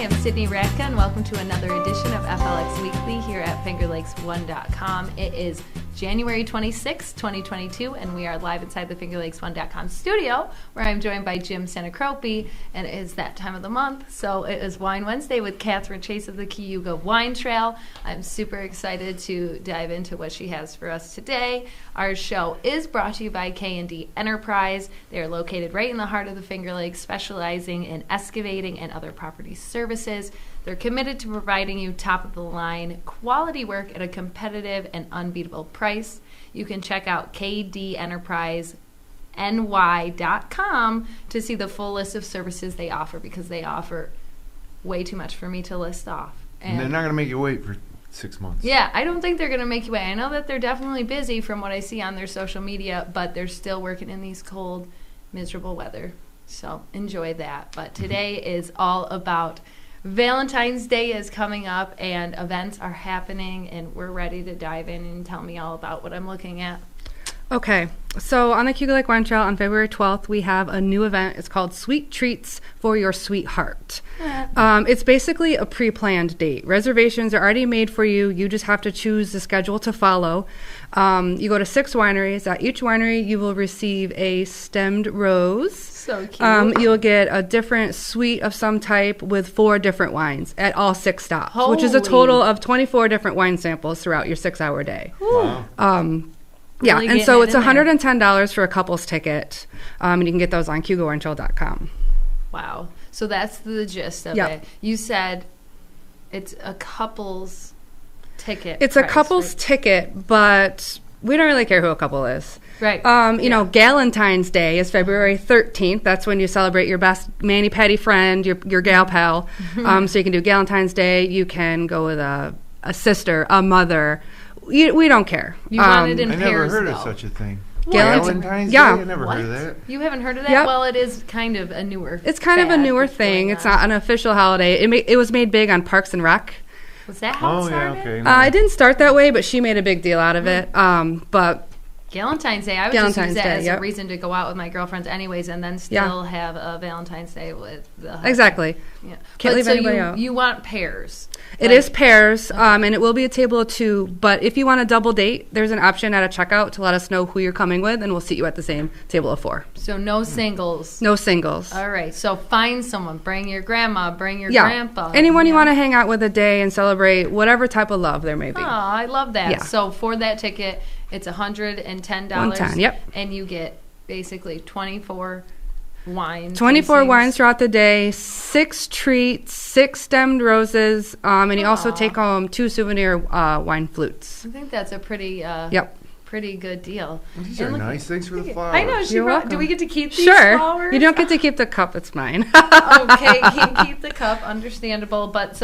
am Sydney Radka, and welcome to another edition of FLX Weekly here at FingerLakes1.com. It is January 26, 2022, and we are live inside the FingerLakes1.com studio, where I'm joined by Jim Sinicropi, and it is that time of the month, so it is Wine Wednesday with Katherine Chase of the Cayuga Wine Trail. I'm super excited to dive into what she has for us today. Our show is brought to you by K&D Enterprise. They are located right in the heart of the Finger Lakes, specializing in excavating and other property services. They're committed to providing you top-of-the-line quality work at a competitive and unbeatable price. You can check out kdenterpriseny.com to see the full list of services they offer, because they offer way too much for me to list off. And they're not going to make you wait for 6 months. Yeah, I don't think they're going to make you wait. I know that they're definitely busy from what I see on their social media, but they're still working in these cold, miserable weather. So enjoy that. But today is all about Valentine's Day is coming up, and events are happening, and we're ready to dive in and tell me all about what I'm looking at. Okay, so on the Cayuga Lake Wine Trail on February 12th, we have a new event. It's called Sweet Treats for Your Sweetheart. It's basically a pre-planned date. Reservations are already made for you. You just have to choose the schedule to follow. You go to 6 wineries. At each winery, you will receive a stemmed rose. So cute. You'll get a different suite of some type with 4 different wines at all 6 stops, which is a total of 24 different wine samples throughout your 6-hour day. Wow. Yeah, Really and so it's in there. $110 for a couple's ticket, and you can get those on CayugaWineTrail.com. Wow. So that's the gist of it. You said it's a couple's ticket. It's a couple's ticket, but we don't really care who a couple is. Right. You know, Valentines Day is February 13th. That's when you celebrate your best mani-pedi friend, your gal pal. So you can do Valentine's Day. You can go with a sister, a mother. We don't care. You want it in I pairs, never heard though. of such a thing. Valentine's Day? yeah. I never heard of that. You haven't heard of that? Yep. Well, it is kind of a newer It's kind of a fad newer that's thing. going It's on. not an official holiday. It was made big on Parks and Rec. Was that how it Oh, started? yeah, okay. It didn't start that way, but she made a big deal out of it. But Valentine's Day. I would just use Valentine's that Day, as yep. a reason to go out with my girlfriends anyways, and then still have a Valentine's Day with the husband. exactly. Yeah. Can't leave anybody out. You want pairs. It is pairs, and it will be a table of 2. But if you want a double date, there's an option at a checkout to let us know who you're coming with, and we'll seat you at the same table of 4. So no singles. No singles. All right. So find someone. Bring your grandma. Bring your Yeah. grandpa. Anyone you want to hang out with a day and celebrate whatever type of love there may be. Oh, I love that. Yeah. So for that ticket, it's $110. $110, yep. And you get basically 24 wines. 24 tastings. wines throughout the day, 6 treats, 6 stemmed roses, and you also take home 2 souvenir wine flutes. I think that's a pretty pretty good deal. These And are look- nice. Thanks for the flowers. I know. You're welcome. Do we get to keep these Sure. flowers? You don't get to keep the cup. It's mine. Okay, keep the cup. Understandable. But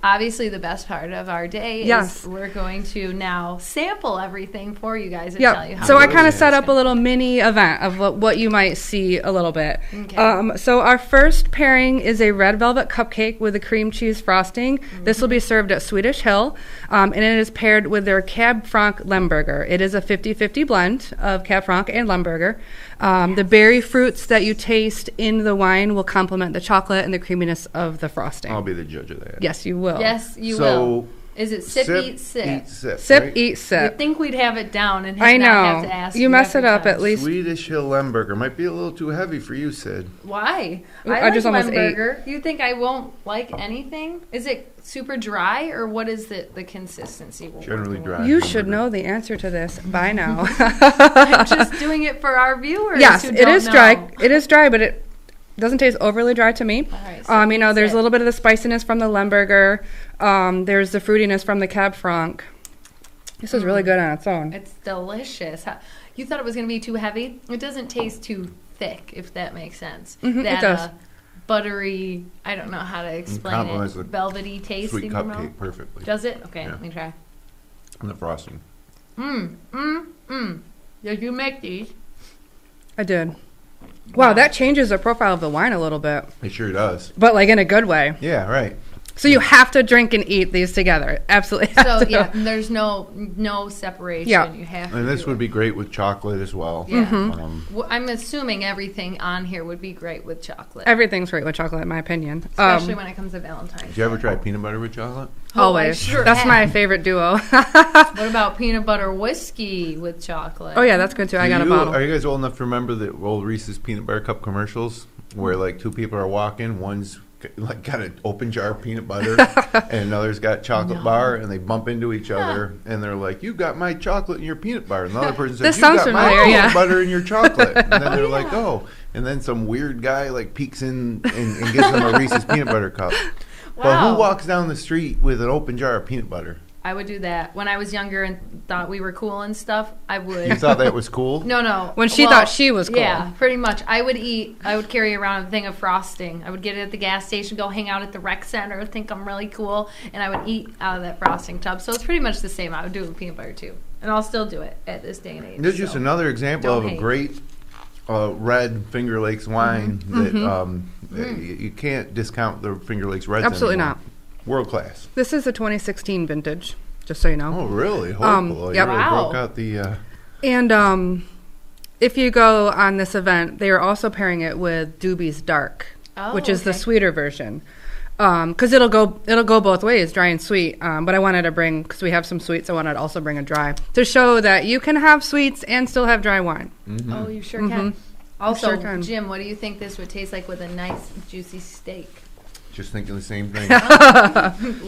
obviously the best part of our day Yes. is we're going to now sample everything for you guys and tell you how So to I do kind of it. set up a little mini event of what you might see a little bit. Okay. So our first pairing is a red velvet cupcake with a cream cheese frosting. This will be served at Swedish Hill, and it is paired with their Cab Franc Lemberger. It is a 50-50 blend of Cab Franc and Lemberger. The berry fruits that you taste in the wine will complement the chocolate and the creaminess of the frosting. I'll be the judge of that. Yes, you will. Yes, you So, will. Is it sip, eat, sip? Eat, sip. Sip, right? eat, You'd sip. think we'd have it down and I not have know. to ask You mess every it up time. at least. Swedish Hill Lemberger might be a little too heavy for you, Sid. Why? Ooh, I I like just almost ate. Lemberger. You think I won't like anything? Is it super dry, or what is the consistency? we're Generally working dry. with? You should know the answer to this by now. I'm just doing it for our viewers. Yes, who it don't is know. dry. It is dry, but it doesn't taste overly dry to me. All right, so There's sip. a little bit of the spiciness from the Lemberger. There's the fruitiness from the Cab Franc. This is really good on its own. It's delicious. You thought it was going to be too heavy? It doesn't taste too thick, if that makes sense. Mhm, it That does. Buttery, I don't know how to explain complements it, the velvety taste Sweet in your mouth. cupcake perfectly. Does it? Okay, Yeah. let me try. And the frosting. Did you make these? I did. Wow, that changes the profile of the wine a little bit, It sure does. but like in a good way. Yeah, right. So you have to drink and eat these together. Absolutely. So yeah, there's no separation. Yeah. You have to. And this would be great with chocolate as well. Yeah. Mm-hmm. I'm assuming everything on here would be great with chocolate. Everything's great with chocolate, in my opinion. Especially when it comes to Valentine's. Did you ever try peanut butter with chocolate? Always. I sure That's have. my favorite duo. What about peanut butter whiskey with chocolate? Oh, yeah, that's good, too. I got a bottle. Are you guys old enough to remember the old Reese's peanut butter cup commercials where like two people are walking, one's like got an open jar of peanut butter and another's got chocolate bar, and they bump into each other and they're like, "You got my chocolate and your peanut butter," and the other person says, This "You sounds got my familiar, peanut yeah. butter and your chocolate," and then they're like, "Oh," and then some weird guy like peeks in and gives them a Reese's peanut butter cup. But Wow. who walks down the street with an open jar of peanut butter? I would do that. When I was younger and thought we were cool and stuff, I would. You thought that was cool? No. When she thought she was cool. Yeah, pretty much. I would carry around a thing of frosting. I would get it at the gas station, go hang out at the rec center, think I'm really cool, and I would eat out of that frosting tub. So it's pretty much the same. I would do it with peanut butter too. And I'll still do it at this day and age. This is just another example Don't of a hate. great red Finger Lakes wine that you can't discount the Finger Lakes Reds Absolutely anymore. not. World class. This is a 2016 vintage, just so you know. Oh, really? Yep. You really Wow. broke out the... And if you go on this event, they are also pairing it with Doobie's Dark, which is the sweeter version. Because it'll go both ways, dry and sweet. But I wanted to bring, because we have some sweets, I wanted to also bring a dry to show that you can have sweets and still have dry wine. Mm-hmm. Oh, you sure can. Also, Sure can. Jim, what do you think this would taste like with a nice, juicy steak? Just thinking the same thing.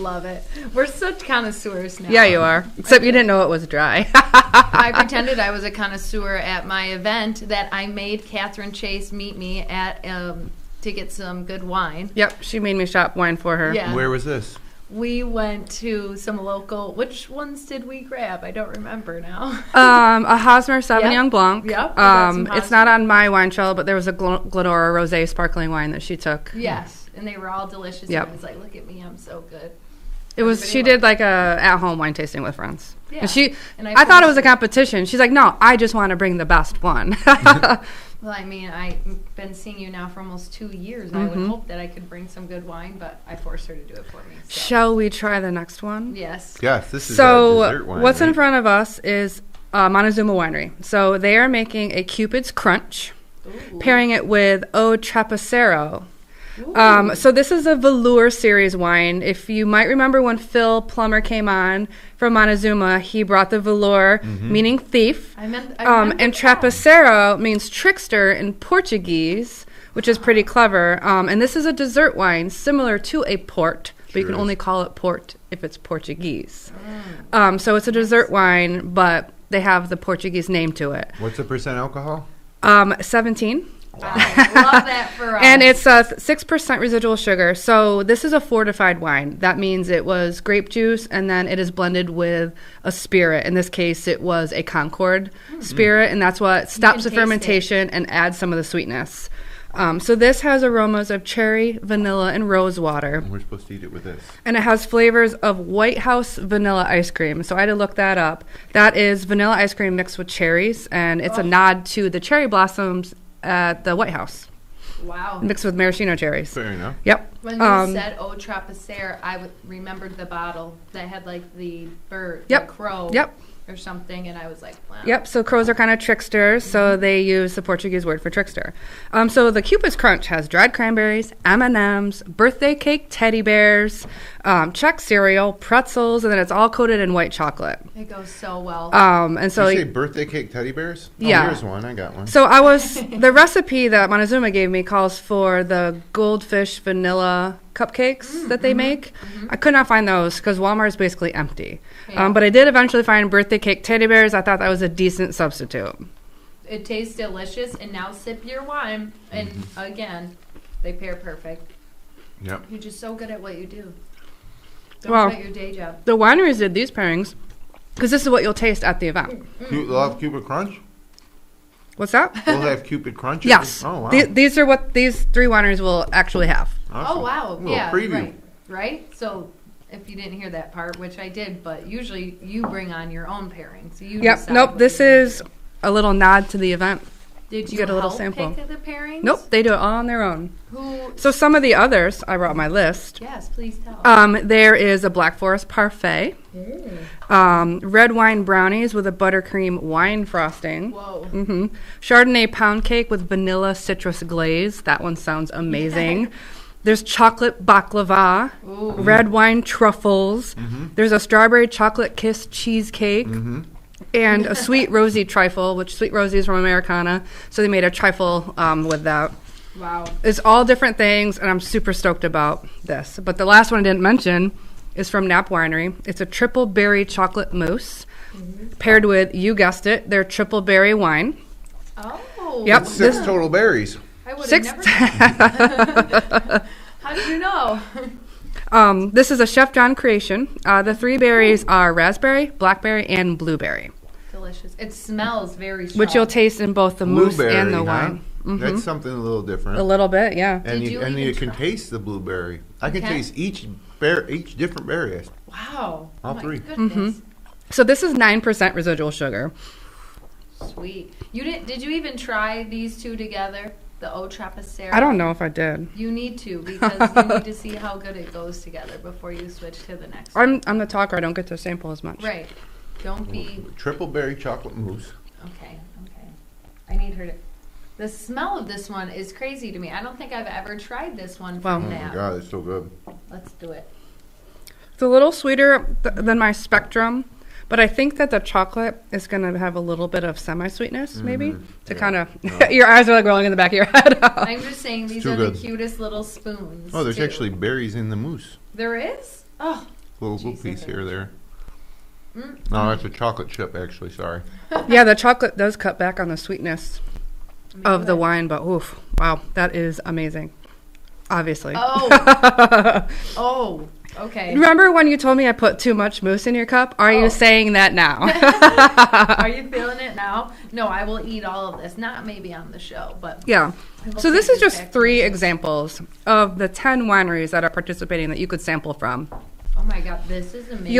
Love it. We're such connoisseurs now. Yeah, you are. Except you didn't know it was dry. I pretended I was a connoisseur at my event that I made Katherine Chase meet me at to get some good wine. Yep, she made me shop wine for her. Yeah. Where was this? We went to some local. Which ones did we grab? I don't remember now. A Hosmer Sauvignon Yep. Blanc. Yep, we got some It's not on my wine shelf, but there was a Glenora Rosé sparkling wine that she took. Yes, and they were all delicious. Yep. And I was like, "Look at me, I'm so good." It was. Everybody She did like a at-home wine tasting with friends. Yeah. And And I thought it was a competition. She's like, no, I just want to bring the best one. Well, I mean, I've been seeing you now for almost 2 years. I would hope that I could bring some good wine, but I forced her to do it for me. So. Shall we try the next one? Yes. Yes, this is a So dessert wine. what's in right? front of us is Montezuma Winery. So they are making a Cupid's Crunch, Ooh. pairing it with O Trapacero. Ooh. So this is a velour series wine. If you might remember when Phil Plummer came on from Montezuma, he brought the velour, meaning thief. I remember And that. Trapacero means trickster in Portuguese, which is pretty clever. And this is a dessert wine similar to a port, but you Sure can is. only call it port if it's Portuguese. So it's a dessert wine, but they have the Portuguese name to it. What's the percent alcohol? 17. Wow. Love that for us. And it's 6% residual sugar. So this is a fortified wine. That means it was grape juice, and then it is blended with a spirit. In this case, it was a Concord spirit, and that's what stops the taste fermentation and adds some of the sweetness. So this has aromas of cherry, vanilla, and rose water. We're supposed to eat it with this. And it has flavors of White House vanilla ice cream. So I had to look that up. That is vanilla ice cream mixed with cherries, and it's a nod to the cherry blossoms at the White House, Wow. mixed with maraschino cherries. Fair enough. Yep. When you said "O Trapacer," I remembered the bottle that had like the bird, Yep. the crow, Yep. or something, and I was like, "Wow." Yep, so crows are kind of tricksters, so they use the Portuguese word for trickster. So the Cupid's Crunch has dried cranberries, M&Ms, birthday cake teddy bears, Czech cereal, pretzels, and then it's all coated in white chocolate. It goes so well. And so Did you say birthday cake teddy bears? Yeah. Oh, here's one. I got one. So the recipe that Montezuma gave me calls for the goldfish vanilla cupcakes that they make. I could not find those because Walmart is basically empty. Yeah. But I did eventually find birthday cake teddy bears. I thought that was a decent substitute. It tastes delicious, and now sip your wine, and again, they pair perfect. Yep. You're just so good at what you do. Don't Well, quit your day job. the wineries did these pairings because this is what you'll taste at the event. They'll have Cupid Crunch? What's that? They'll have Cupid Crunch? Yes. Oh, wow. These are what these three wineries will actually have. Awesome. Oh wow! A little Yeah, preview. right. So, if you didn't hear that part, which I did, but usually you bring on your own pairing, so you. Yep. decide Nope. what This you're gonna is a little nod to the event. Did you get a little help sample. pick the pairings? Nope, they do it all on their own. Who? So some of the others, I wrote on my list. Yes, please tell. There is a Black Forest Parfait, red wine brownies with a buttercream wine frosting. Whoa. Chardonnay pound cake with vanilla citrus glaze. That one sounds amazing. There's chocolate baklava, red wine truffles. There's a strawberry chocolate kiss cheesecake. And a sweet rosy trifle, which sweet rosy is from Americana. So they made a trifle with that. Wow. It's all different things, and I'm super stoked about this. But the last one I didn't mention is from Knapp Winery. It's a triple berry chocolate mousse paired with, you guessed it, their triple berry wine. Oh. Yep. 6 total berries. I would have 6. never. How did you know? This is a Chef John creation. The 3 berries are raspberry, blackberry, and blueberry. Delicious. It smells very strong. Which you'll taste in both the mousse Blueberry, and the huh? wine. That's something a little different. A little bit, yeah. And Did you, you and even you can try? taste the blueberry. I can Okay. taste each different berry. Wow. All oh my 3. goodness. So this is 9% residual sugar. Sweet. You did you even try these two together? The Eau Trapezoid? I don't know if I did. You need to, because you need to see how good it goes together before you switch to the next one. I'm the talker. I don't get to sample as much. Right. Don't be... Triple berry chocolate mousse. Okay. I need her to... The smell of this one is crazy to me. I don't think I've ever tried this one Wow. from Oh my Knapp. god, it's so good. Let's do it. It's a little sweeter than my Spectrum, but I think that the chocolate is going to have a little bit of semi-sweetness, maybe, to kind of... Your eyes are like rolling in the back of your head. I'm just saying these too are good. the cutest little spoons. Oh, there's too. actually berries in the mousse. There is? Oh. Little Jeez, piece okay. here or there. No, that's a chocolate chip, actually. Sorry. Yeah, the chocolate does cut back on the sweetness of the wine, but oof, wow, that is amazing. Obviously. Oh. Oh. Okay. Remember when you told me I put too much mousse in your cup? Are you saying that now? Are you feeling it now? No, I will eat all of this. Not maybe on the show, but Yeah. I will So this take is just back to 3 the- examples of the 10 wineries that are participating that you could sample from. Oh my god, this is amazing.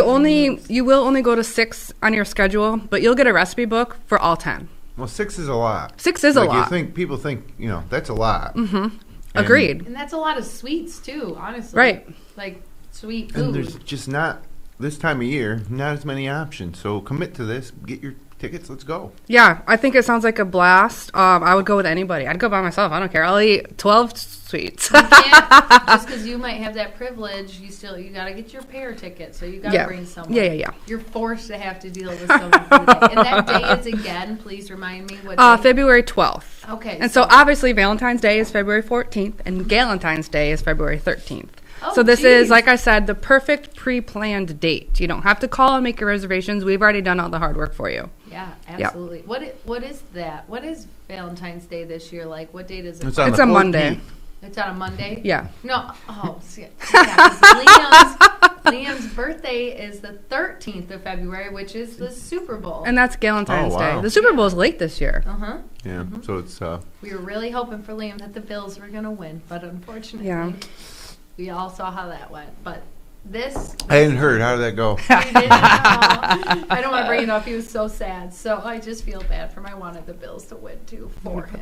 You will only go to 6 on your schedule, but you'll get a recipe book for all 10. Well, 6 is a lot. 6 is a lot. People think, that's a lot. Mm-hmm. Agreed. And that's a lot of sweets too, honestly. Right. Like sweet And food. there's just not, this time of year, not as many options. So commit to this. Get your tickets. Let's go. Yeah, I think it sounds like a blast. I would go with anybody. I'd go by myself. I don't care. I'll eat 12 sweets. You can't, just because you might have that privilege, you got to get your pair ticket. So you got to bring someone. Yeah. You're forced to have to deal with someone for the day. And that day is again, please remind me what day. February 12th. Okay. And so obviously Valentine's Day is February 14th and Galentine's Day is February 13th. Oh, So this geez. is, like I said, the perfect pre-planned date. You don't have to call and make your reservations. We've already done all the hard work for you. Yeah, absolutely. What is that? What is Valentine's Day this year like? What date is it? It's on It's the a Monday. 14th. It's on a Monday? Yeah. No. Oh, see, yeah, 'cause Liam's birthday is the 13th of February, which is the Super Bowl. And that's Galentine's Oh, wow. Day. The Super Bowl is late this year. Uh-huh. Yeah, so it's, We were really hoping for Liam that the Bills were going to win, but unfortunately, Yeah. we all saw how that went. But this... I hadn't heard. How did that go? we didn't know. I don't want to bring it up. He was so sad. So I just feel bad for him. I wanted the Bills to win, too, for him.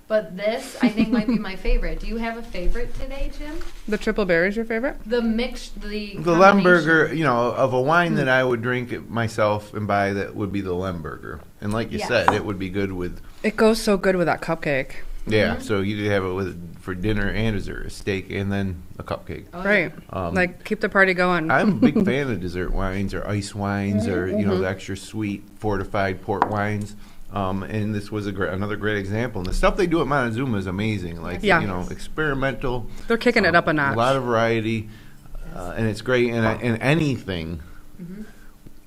But this, I think, might be my favorite. Do you have a favorite today, Jim? The triple berry is your favorite? The mix, the Lemberger, of a wine that I would drink it myself and buy, that would be the Lemberger. And like you Yes. said, it would be good with, It goes so good with that cupcake. yeah, so you could have it for dinner and dessert, a steak and then a cupcake. Oh, Right. Like, keep the party going. I'm a big fan of dessert wines or ice wines or, the extra sweet fortified port wines. And this was another great example. And the stuff they do at Montezuma is amazing. Like, Yeah. experimental. They're kicking it up a notch. A lot of variety. And it's great. And anything,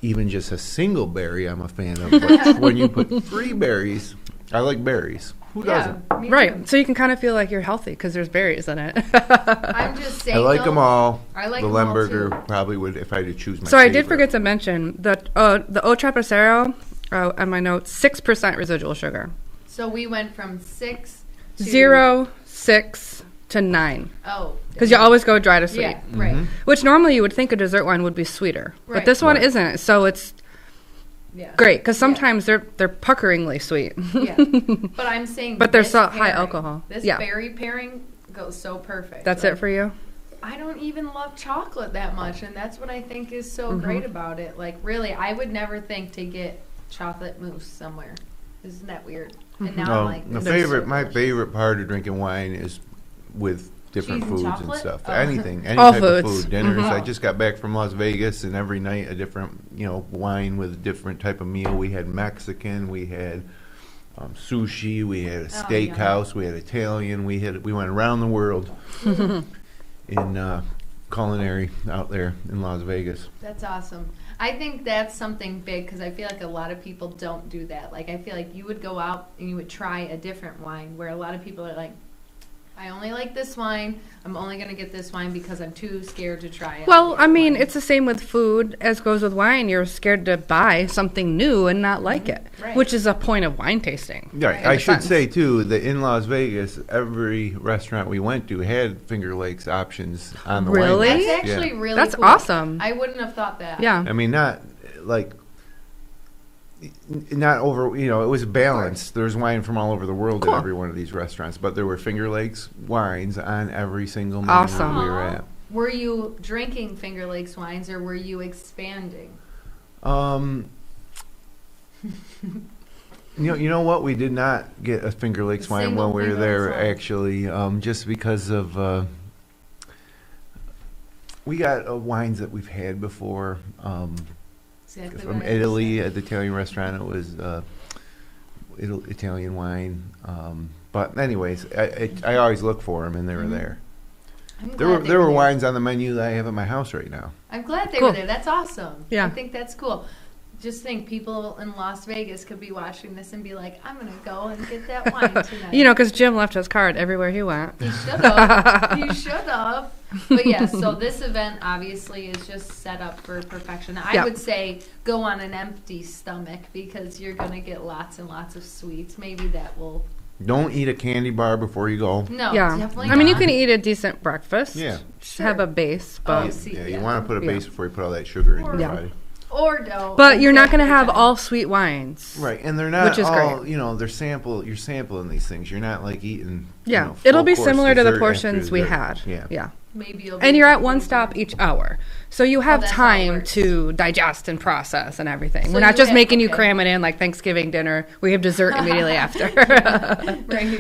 even just a single berry, I'm a fan of. But when you put 3 berries, I like berries. Who doesn't? me Right. too. So you can kind of feel like you're healthy because there's berries in it. I'm just saying. I like them all. I like the them all, Lemberger too. probably would, if I had to choose my So I did favorite. forget to mention that the Eau Trapezoid, on my notes, 6% residual sugar. So we went from 6 to 0, 6 to 9. Oh. Because you always go dry to sweet. Yeah, right. Which normally you would think a dessert wine would be sweeter. Right. But this one Right. isn't. So it's Yeah. great, because sometimes they're puckeringly sweet. Yeah. But I'm saying But they're this so high pairing, alcohol. This Yeah. berry pairing goes so perfect. That's Like, it for you? I don't even love chocolate that much, and that's what I think is so great about it. Like, really, I would never think to get chocolate mousse somewhere. Isn't that weird? And now I'm like, my this is so my delicious. favorite part of drinking wine is with different Cheese and foods and chocolate? stuff. Oh. Anything, any All type foods. of food, dinners. Mhm. I just got back from Las Vegas, and every night a different, wine with a different type of meal. We had Mexican, we had sushi, we had a steakhouse, we had Italian. We went around the world in culinary out there in Las Vegas. That's awesome. I think that's something big because I feel like a lot of people don't do that. Like, I feel like you would go out and you would try a different wine, where a lot of people are like, I only like this wine. I'm only going to get this wine because I'm too scared to try it. Well, I mean, it's the same with food as goes with wine. You're scared to buy something new and not like it, Right. which is a point of wine tasting. Right. Right. I In a should sense. say too that in Las Vegas, every restaurant we went to had Finger Lakes options on the Really? wine. That's actually really That's cool. awesome. I wouldn't have thought that. Yeah. I mean, not like not over. It was balanced. There's wine from all over the world Cool. at every one of these restaurants, but there were Finger Lakes wines on every single menu Awesome. we were at. Were you drinking Finger Lakes wines or were you expanding? You know what? We did not get a Finger Lakes A wine single when we were Finger there, Lakes wine. actually, just because of we got wines that we've had before. Exactly From what I Italy said. at the Italian restaurant, it was Italian wine. But anyways, I always look for them, and they were there. I'm glad There were they there were there. wines on the menu that I have at my house right now. I'm glad they Cool. were there. That's awesome. Yeah. I think that's cool. Just think people in Las Vegas could be watching this and be like, I'm going to go and get that wine tonight. Because Jim left his card everywhere he went. You should have. You should have. But yeah, so this event obviously is just set up for perfection. I Yep. would say go on an empty stomach because you're going to get lots and lots of sweets. Maybe that will. Don't eat a candy bar before you go. No, Yeah. definitely I mean, you not. can eat a decent breakfast. Yeah. Just have a base, but Oh, see, Yeah, yeah. you want to put a Yeah. base before you put all that sugar in your Yeah. body. Or don't. but you're not going to Exactly have right. all sweet wines. Right, and they're not Which is all, great. you're sampling these things. You're not like eating, Yeah. full It'll be course similar to the dessert after portions we dessert. had. Yeah. Yeah. Maybe you'll And be- you're at one stop each hour. So you have that's how it time works. to digest and process and everything. So We're not you just have- making you okay. cram it in like Thanksgiving dinner. We have dessert immediately after. Right,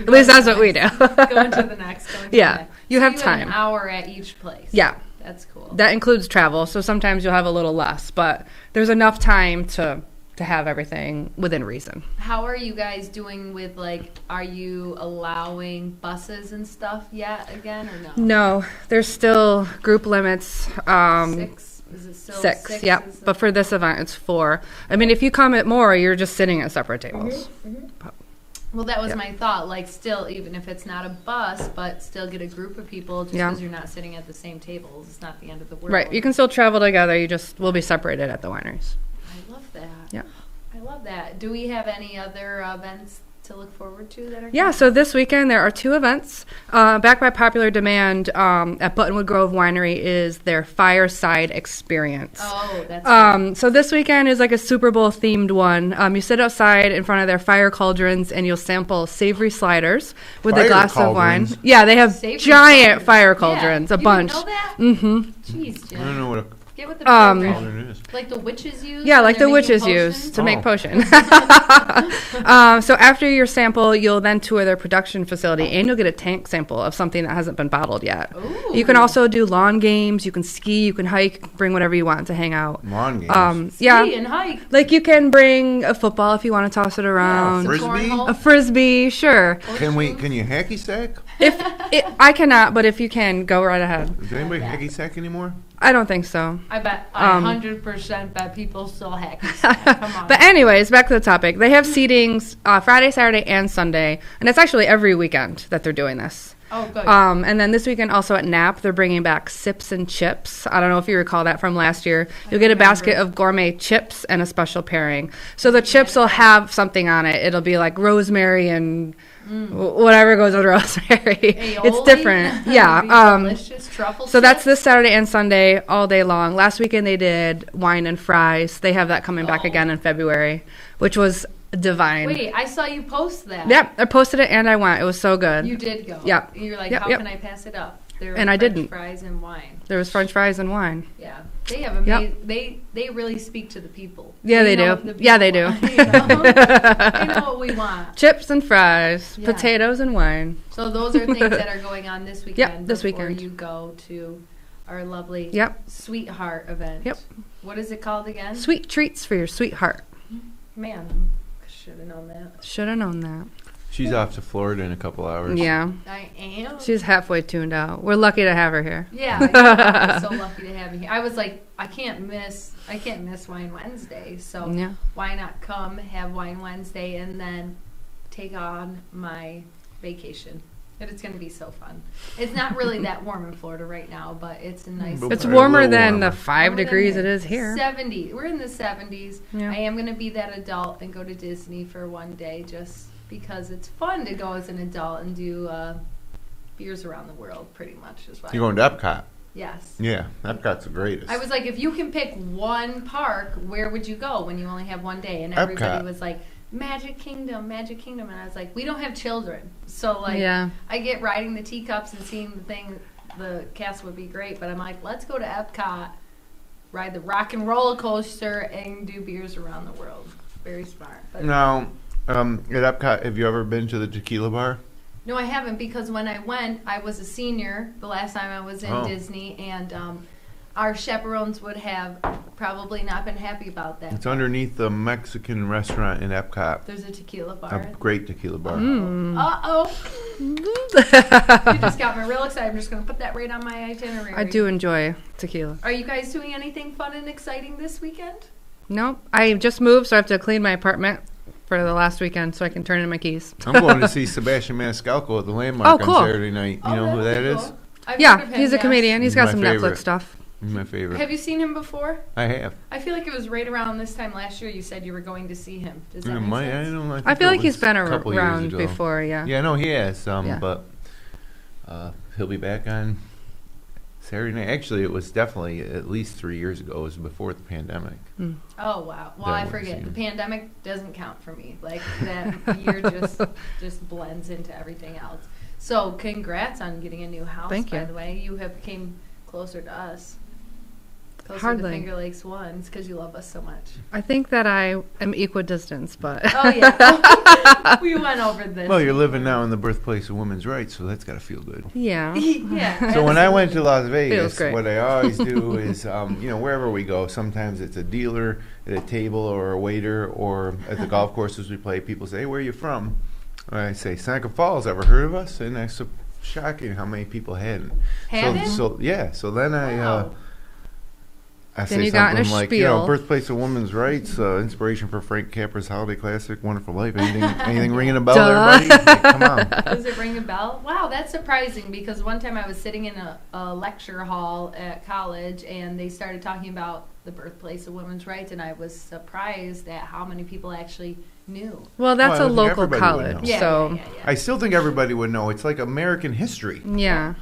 At least that's what we do. Going to the next. Going to Yeah, the next. you So have An time. hour at each place. Yeah. That's cool. That includes travel, so sometimes you'll have a little less, but there's enough time to have everything within reason. How are you guys doing with, like, are you allowing buses and stuff yet again or no? No, there's still group limits. 6? Is it still 6, yep. Is it- But for this event, it's 4. I mean, if you come at more, you're just sitting at separate tables. Well, that was Yeah. my thought. Like, still, even if it's not a bus, but still get a group of people just Yeah. because you're not sitting at the same tables. It's not the end of the world. Right, you can still travel together. You just will be separated at the wineries. I love that. Yeah. I love that. Do we have any other events to look forward to that are Yeah, so this weekend there are 2 events. Backed by popular demand at Buttonwood Grove Winery is their Fireside Experience. Oh, that's cool. So this weekend is like a Super Bowl themed one. You sit outside in front of their fire cauldrons and you'll sample savory sliders with a Fire glass of wine. cauldrons? Yeah, they have Savory giant sliders. fire Yeah. cauldrons, You a didn't bunch. know that? Mm-hmm. Jeez, Jim. I don't know what a Get with the Um, program. cauldron is. Like the witches use? Yeah, when like they're the making witches potions? use to make Oh. potion. So after your sample, you'll then tour their production facility and you'll get a tank sample of something that hasn't been bottled yet. Ooh. You can also do lawn games, you can ski, you can hike, bring whatever you want to hang out. Lawn games. Yeah. Ski and hike. Like you can bring a football if you want to toss it around. Frisbee? Cornhole. A frisbee, sure. Can you hacky sack? I cannot, but if you can, go right ahead. Does anybody hacky sack anymore? I don't think so. I bet, Um, 100% bet people still hack. Come on. But anyways, back to the topic. They have seatings Friday, Saturday, and Sunday, and it's actually every weekend that they're doing this. Oh, good. And then this weekend also at Knapp, they're bringing back Sips and Chips. I don't know if you recall that from last year. You'll get a basket of gourmet chips and a special pairing. So the chips will have something on it. It'll be like rosemary and whatever goes with rosemary. Aioli? It's different. Yeah. Delicious truffle So that's chips? this Saturday and Sunday all day long. Last weekend they did wine and fries. They have that coming back again in February, which was divine. Wait, I saw you post that. Yep, I posted it and I went. It was so good. You did go. Yep. You're like, Yep, how yep. can I pass it up? There were And I French didn't. fries and wine. There was French fries and wine. Yeah, they have amazing. They really speak to the people. Yeah, they know do. what the Yeah, they people do. want, you know? They know what we want. Chips and fries, Yeah. potatoes and wine. So those are things that are going on this weekend. Yep, this before weekend. you go to our lovely Yep. Sweetheart event. Yep. What is it called again? Sweet treats for your sweetheart. Man, I should have known that. Should have known that. She's off to Florida in a couple hours. Yeah. I am. She's halfway tuned out. We're lucky to have her here. Yeah, I'm so lucky to have you here. I was like, I can't miss Wine Wednesday, so Yeah. why not come have Wine Wednesday and then take on my vacation? But it's going to be so fun. It's not really that warm in Florida right now, but it's a nice. But It's a warmer little than warmer. the 5 Warmer than degrees the it is here. 70. We're in the 70s. Yeah. I am going to be that adult and go to Disney for one day just because it's fun to go as an adult and do beers around the world, pretty much. Is why. You're going to Epcot. Yes. Yeah, Epcot's the greatest. I was like, if you can pick one park, where would you go when you only have one day? And everybody Epcot. was like, Magic Kingdom. And I was like, we don't have children. So, like, Yeah. I get riding the teacups and seeing the thing, the castle would be great. But I'm like, let's go to Epcot, ride the rock and roller coaster, and do beers around the world. Very smart. But Now, at Epcot, have you ever been to the tequila bar? no, I haven't, because when I went, I was a senior the last time I was in Oh. Disney, and our chaperones would have probably not been happy about that. It's underneath the Mexican restaurant in Epcot. There's a tequila A bar. great tequila bar. Uh-oh. You just got me real excited. I'm just going to put that right on my itinerary. I do enjoy tequila. Are you guys doing anything fun and exciting this weekend? Nope. I just moved, so I have to clean my apartment for the last weekend so I can turn in my keys. I'm going to see Sebastian Maniscalco at the Landmark Oh, cool. on Saturday night. You know who that that'd be is? cool. I've heard of Yeah, him, he's a yes. comedian. He's got My some favorite. Netflix stuff. He's my favorite. Have you seen him before? I have. I feel like it was right around this time last year you said you were going to see him. Does that I make might- sense? I don't know, I feel it like he's was been a couple years around ago. before, yeah. Yeah, no, he has. Yeah. But he'll be back on Saturday night. Actually, it was definitely at least 3 years ago. It was before the pandemic. Oh wow! Well, That I one forget. scene. The pandemic doesn't count for me. Like that year just blends into everything else. So, congrats on getting a new house. Thank By you. the way, you have came closer to us. Closer Hardly. to Finger Lakes One because you love us so much. I think that I am equidistant, but Oh yeah, we went over this. Well, you're living now in the birthplace of women's rights, so that's got to feel good. yeah. Yeah. So when I went to Las Vegas, great. what I always do is, wherever we go, sometimes it's a dealer at a table or a waiter, or at the golf courses we play, people say, hey, where are you from? And I say, Seneca Falls, ever heard of us? And it's so shocking how many people hadn't. Hadn't? So then Wow. I Then say you got in a something like, spiel. birthplace of women's rights, inspiration for Frank Capra's holiday classic, Wonderful Life. Anything ringing a bell, Duh. everybody? Like, come on. Does it ring a bell? Wow, that's surprising because one time I was sitting in a lecture hall at college and they started talking about the birthplace of women's rights, and I was surprised at how many people actually knew. Well, that's Well, I a think local everybody would college, know. Yeah, so yeah. I still think everybody would know. It's like American history. yeah.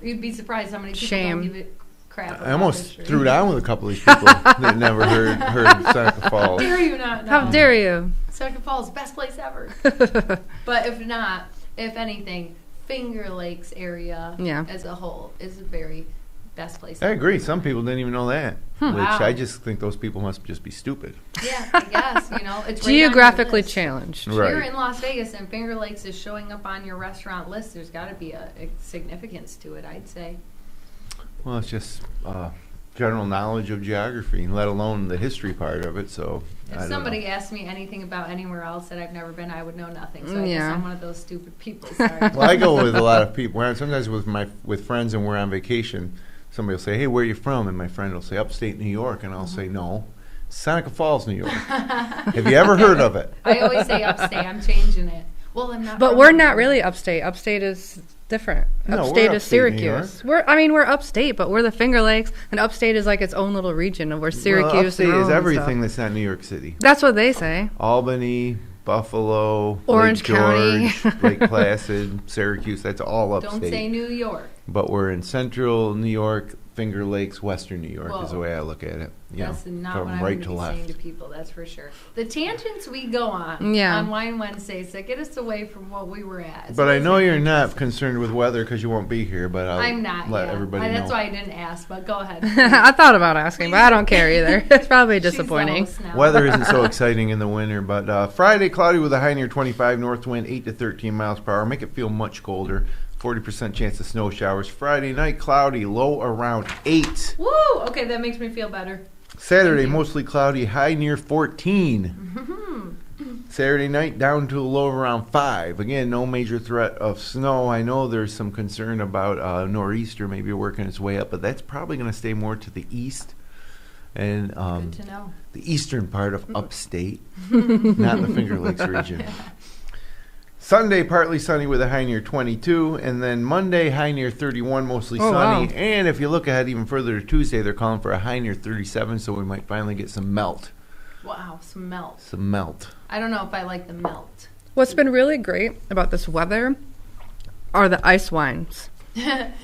You'd be surprised how many people Shame. don't give it crap. I almost threw down with a couple of these people that never heard of Seneca How Falls. dare you not know? How dare you? Seneca Falls, best place ever. But if not, if anything, Finger Lakes area Yeah. as a whole is the very best place. I ever. agree. Some people didn't even know that. Which Wow. I just think those people must just be stupid. Yeah, I guess, it's right on your Geographically list. challenged. Right. You're in Las Vegas and Finger Lakes is showing up on your restaurant list. There's got to be a significance to it, I'd say. Well, it's just general knowledge of geography, let alone the history part of it. So I If don't somebody know. asked me anything about anywhere else that I've never been, I would know nothing. So I guess Yeah. I'm one of those stupid people. Sorry. Well, I go with a lot of people. Sometimes with friends and we're on vacation, somebody will say, hey, where are you from? And my friend will say, upstate New York. And I'll say, no, Seneca Falls, New York. Have you ever heard of it? I always say upstate. I'm changing it. Well, I'm not. But from we're there. not really upstate. Upstate is different. No, we're Upstate is upstate New Syracuse. We're upstate, but we're the Finger Lakes, and upstate is like its own little region of where Syracuse Well, upstate and Rome is and everything stuff. that's not New York City. That's what they say. Albany, Buffalo, Orange Lake County. George, Lake Placid, Syracuse. That's all upstate. Don't say New York. But we're in central New York, Finger Lakes, western New York is the Whoa. way I look at it. You That's know, not from what I'm right going to to be left. saying to people, that's for sure. The tangents we go on Wine Wednesdays that get us away from what we were at. But I know you're not concerned with weather because you won't be here, but I'm not. let everybody know. That's why I didn't ask, but go ahead. I thought about asking, but I don't care either. It's probably She's the disappointing. host now. Weather isn't so exciting in the winter, but Friday, cloudy with a high near 25, north wind 8 to 13 miles per hour. Make it feel much colder. 40% chance of snow showers. Friday night, cloudy, low around 8. Woo! Okay, that makes me feel better. Saturday, Thank you. mostly cloudy, high near 14. Saturday night, down to a low around 5. Again, no major threat of snow. I know there's some concern about nor'easter maybe working its way up, but that's probably going to stay more to the east and Good to know. the eastern part of upstate, not in the Finger Lakes region. Sunday, partly sunny with a high near 22, and then Monday, high near 31, mostly sunny. Wow. And if you look ahead even further to Tuesday, they're calling for a high near 37, so we might finally get some melt. Wow, some melt. Some melt. I don't know if I like the melt. What's been really great about this weather are the ice wines.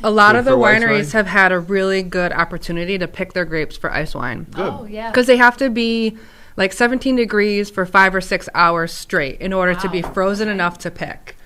A lot Good of the for ice wineries wine? have had a really good opportunity to pick their grapes for ice wine. Good. Oh, yeah. Because they have to be like 17 degrees for 5 or 6 hours straight in order to be Wow. frozen enough to pick.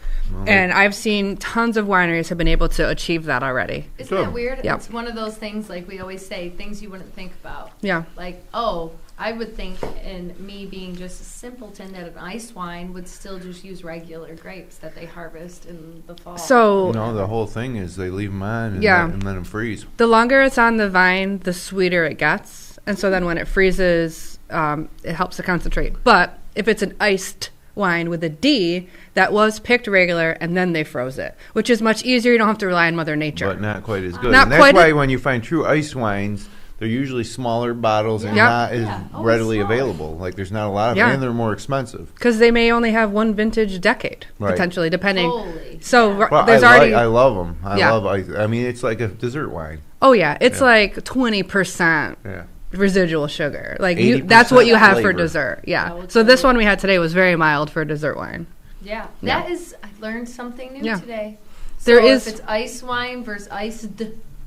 And I've seen tons of wineries have been able to achieve that already. Isn't that Good. weird? Yep. It's one of those things, like we always say, things you wouldn't think about. Yeah. Like, oh, I would think, and me being just a simpleton, that an ice wine would still just use regular grapes that they harvest in the fall. So No, the whole thing is they leave them on and, Yeah. let them freeze. the longer it's on the vine, the sweeter it gets. And so then when it freezes, it helps to concentrate. But if it's an iced wine with a D, that was picked regular and then they froze it, which is much easier. You don't have to rely on Mother Nature. But not quite as good. Not and that's quite why as- when you find true ice wines, they're usually smaller bottles and Yep. not as Yeah, always readily smaller. available. Like there's not a lot of Yeah. them, and they're more expensive. Because they may only have one vintage decade, Right. potentially, depending. Holy. So Yeah. Well, there's I already. love them. Yeah. love ice. I mean, it's like a dessert wine. Oh, yeah. It's Yeah. like 20% Yeah. risual sugar. Like you, 80% that's what you have for flavor. dessert. Yeah. Oh, it's So this really- one we had today was very mild for a dessert wine. Yeah, Yeah. that is. I learned something new Yeah. today. There So is- if it's ice wine versus iced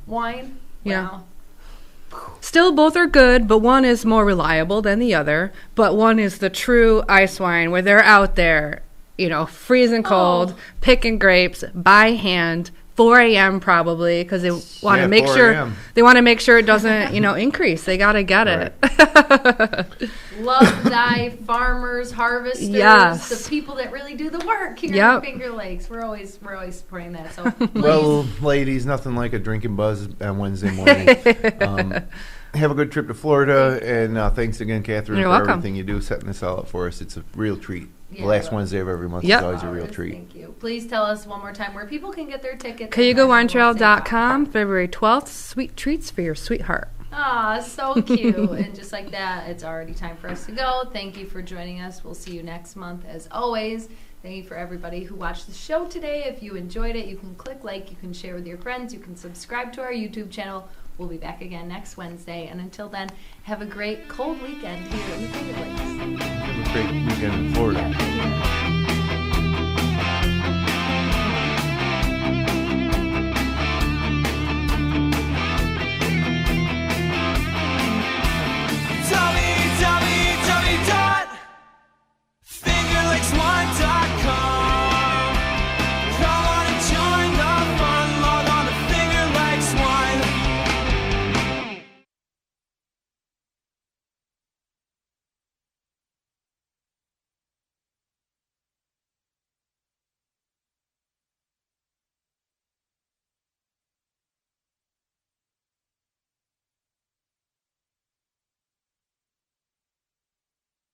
wine. Yeah. Wow. Still, both are good, but one is more reliable than the other. But one is the true ice wine where they're out there, freezing cold, Oh. picking grapes by hand, 4 a.m. probably, because they want to Yeah, make 4 sure a.m. they want to make sure it doesn't, increase. They got to get it. Love thy farmers, harvesters, Yes. the people that really do the work here Yep. in Finger Lakes. We're always supporting that. So please, Well, ladies, nothing like a drinking buzz on Wednesday morning. Have a good trip to Florida, and thanks again, Catherine, You're for welcome. everything you do, setting this all up for us. It's a real treat. Yeah, the last well, Wednesday of every month Yep. is always a real Flowers, treat. Thank you. Please tell us one more time where people can get their tickets. CayugaWineTrail.com, February 12th. Sweet treats for your sweetheart. Ah, so cute. And just like that, it's already time for us to go. Thank you for joining us. We'll see you next month as always. Thank you for everybody who watched the show today. If you enjoyed it, you can click like, you can share with your friends, you can subscribe to our YouTube channel. We'll be back again next Wednesday. And until then, have a great cold weekend here in the Finger Lakes. Have a great weekend in Florida.